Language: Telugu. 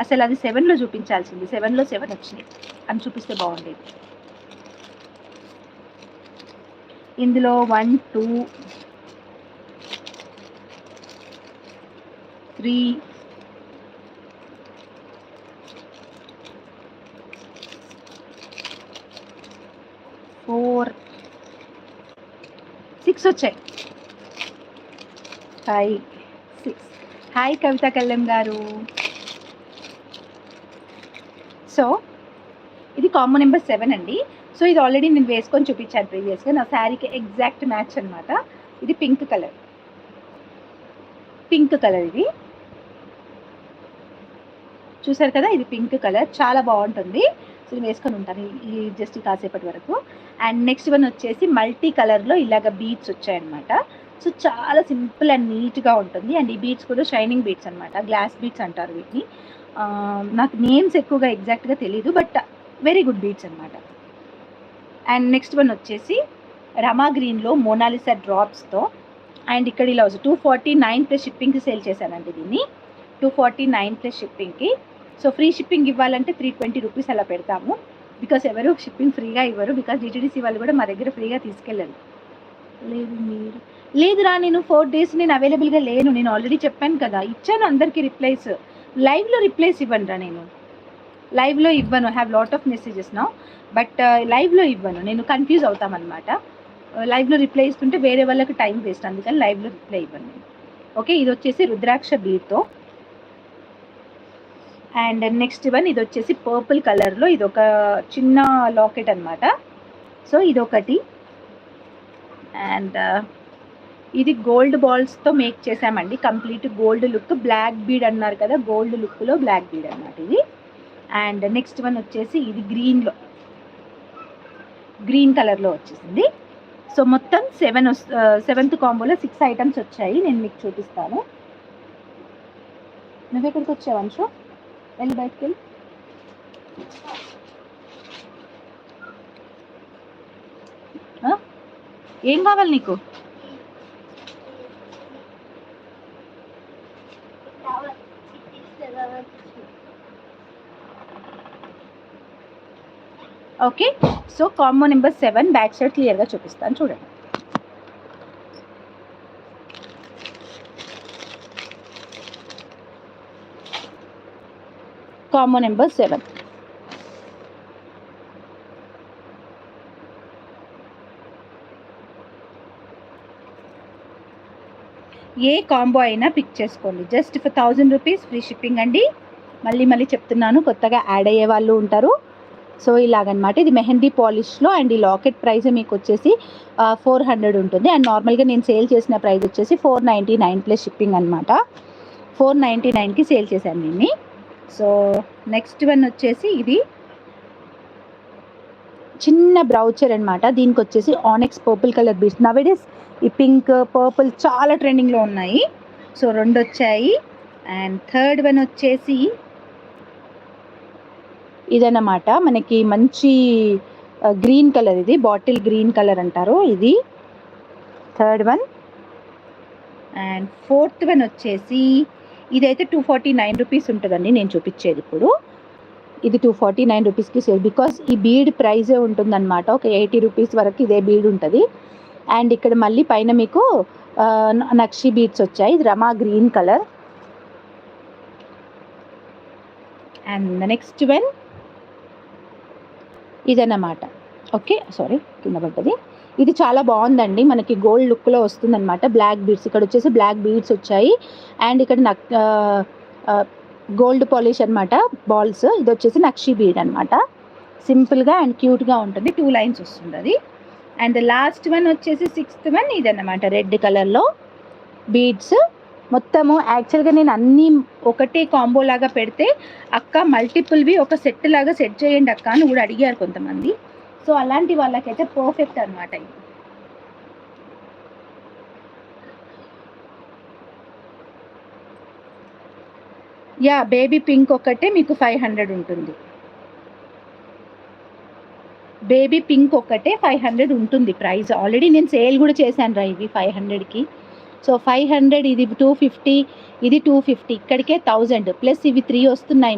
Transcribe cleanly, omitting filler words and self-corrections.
అసలు అది 7లో చూపించాల్సింది, 7లో 7 వచ్చినాయి అని చూపిస్తే బాగుండేది. ఇందులో 1 2 3 4 6 వచ్చాయి. 5 6. హాయ్ కవిత కళ్యాణ్ గారు. సో ఇది కాంబో నెంబర్ 7 అండి. సో ఇది ఆల్రెడీ నేను వేసుకొని చూపించాను ప్రీవియస్గా, నా శారీకి ఎగ్జాక్ట్ మ్యాచ్ అనమాట. ఇది పింక్ కలర్, ఇది చూసారు కదా, ఇది పింక్ కలర్ చాలా బాగుంటుంది. సో నేను వేసుకొని ఉంటాను ఈ జస్ట్ కాసేపటి వరకు. అండ్ నెక్స్ట్ వన్ వచ్చేసి మల్టీ కలర్లో ఇలాగ బీడ్స్ వచ్చాయన్నమాట. సో చాలా సింపుల్ అండ్ నీట్గా ఉంటుంది. అండ్ ఈ బీడ్స్ కూడా షైనింగ్ బీడ్స్ అనమాట, గ్లాస్ బీడ్స్ అంటారు వీటిని. నాకు నేమ్స్ ఎక్కువగా ఎగ్జాక్ట్గా తెలీదు, బట్ వెరీ గుడ్ బీడ్స్ అనమాట. అండ్ నెక్స్ట్ వన్ వచ్చేసి రమా గ్రీన్లో మోనాలిసా డ్రాప్స్తో. అండ్ ఇక్కడ ఇలా 249 ప్లస్ షిప్పింగ్కి సేల్ చేశానండి దీన్ని, 249 ప్లస్ షిప్పింగ్కి. సో ఫ్రీ షిప్పింగ్ ఇవ్వాలంటే 320 రూపీస్ అలా పెడతాము, బికాస్ ఎవరు షిప్పింగ్ ఫ్రీగా ఇవ్వరు, బికాస్ డిటిడిసి వాళ్ళు కూడా మా దగ్గర ఫ్రీగా తీసుకెళ్ళరు. లేదురా, నేను 4 days నేను అవైలబుల్గా లేను. నేను ఆల్రెడీ చెప్పాను కదా, ఇచ్చాను అందరికీ రిప్లైస్. లైవ్లో రిప్లైస్ ఇవ్వనురా, నేను లైవ్లో ఇవ్వను. Have lot of messages now, but లైవ్లో ఇవ్వను, నేను కన్ఫ్యూజ్ అవుతామన్నమాట. లైవ్లో రిప్లై ఇస్తుంటే వేరే వాళ్ళకి టైం వేస్ట్, అందుకని లైవ్లో రిప్లై ఇవ్వను నేను. ఓకే, ఇది వచ్చేసి రుద్రాక్ష బీడ్తో. అండ్ నెక్స్ట్ వన్ ఇది వచ్చేసి పర్పుల్ కలర్లో, ఇది ఒక చిన్న లాకెట్ అనమాట. సో ఇదొకటి. అండ్ ఇది గోల్డ్ బాల్స్తో మేక్ చేసామండి, complete gold look. Black bead అన్నారు కదా, గోల్డ్ లుక్లో బ్లాక్ బీడ్ అన్నమాట ఇది. అండ్ నెక్స్ట్ వన్ వచ్చేసి ఇది గ్రీన్ కలర్లో వచ్చేసింది. సో మొత్తం 7th కాంబోలో 6 ఐటమ్స్ వచ్చాయి. నేను మీకు చూపిస్తాను. నువ్వు ఎక్కడికి వచ్చావు అంశు? వెళ్ళి బయటకు వెళ్ళి. ఏం కావాలి నీకు? Okay, so combo number 7 back side క్లియర్గా చూపిస్తాను చూడండి. Combo number 7. ఏ కాంబో అయినా పిక్ చేసుకోండి, just for 1000 rupees free shipping అండి. మళ్ళీ చెప్తున్నాను, కొత్తగా యాడ్ అయ్యే వాళ్ళు ఉంటారు. సో ఇలాగనమాట, ఇది మెహందీ పాలిష్లో. అండ్ ఈ లాకెట్ ప్రైస్ మీకు వచ్చేసి 400 ఉంటుంది. అండ్ నార్మల్గా నేను సేల్ చేసిన ప్రైస్ వచ్చేసి 499 ప్లస్ షిప్పింగ్ అనమాట. 499కి సేల్ చేశాను దీన్ని. సో నెక్స్ట్ వన్ వచ్చేసి ఇది చిన్న బ్రౌచర్ అనమాట. దీనికి వచ్చేసి ఆనెక్స్ పర్పుల్ కలర్ బీడ్స్. నవేడేస్ ఈ పింక్ పర్పుల్ చాలా ట్రెండింగ్లో ఉన్నాయి. సో 2 వచ్చాయి. అండ్ థర్డ్ వన్ వచ్చేసి ఇదన్నమాట, మనకి మంచి గ్రీన్ కలర్, ఇది బాటిల్ గ్రీన్ కలర్ అంటారు, ఇది third one. And fourth one వచ్చేసి ఇదైతే 249 రూపీస్ ఉంటుందండి నేను చూపించేది ఇప్పుడు. ఇది 249 రూపీస్కి సేల్, బికాస్ ఈ బీడ్ ప్రైజే ఉంటుందన్నమాట. ఒక 80 రూపీస్ వరకు ఇదే బీడ్ ఉంటుంది. అండ్ ఇక్కడ మళ్ళీ పైన మీకు నక్షి బీడ్స్ వచ్చాయి. ఇది Rama green colour. And next one ఇదన్నమాట. ఓకే, సారీ కింద పడ్డది. ఇది చాలా బాగుందండి, మనకి గోల్డ్ లుక్లో వస్తుందన్నమాట. బ్లాక్ బీడ్స్, ఇక్కడ వచ్చేసి బ్లాక్ బీడ్స్ వచ్చాయి. అండ్ ఇక్కడ గోల్డ్ పాలిష్ అనమాట బాల్స్. ఇది వచ్చేసి నక్షి బీడ్ అనమాట. సింపుల్గా అండ్ క్యూట్గా ఉంటుంది, 2 లైన్స్ వస్తుంది అది. అండ్ లాస్ట్ వన్ వచ్చేసి 6th వన్ ఇదన్నమాట, రెడ్ కలర్లో బీడ్స్. మొత్తము యాక్చువల్గా నేను అన్నీ ఒకటే కాంబో లాగా పెడితే అక్క మల్టిపుల్వి ఒక సెట్ లాగా సెట్ చేయండి అక్క అని కూడా అడిగారు కొంతమంది. సో అలాంటి వాళ్ళకైతే పర్ఫెక్ట్ అనమాట ఇది. యా, బేబీ పింక్ ఒకటే మీకు 500 ఉంటుంది. బేబీ పింక్ ఒకటే 500 ఉంటుంది ప్రైస్. ఆల్రెడీ నేను సేల్ కూడా చేశాను రా ఇవి 500కి. సో 500, ఇది 250, ఇది 250, ఇక్కడికే 1000 ప్లస్ ఇవి 3 వస్తున్నాయి.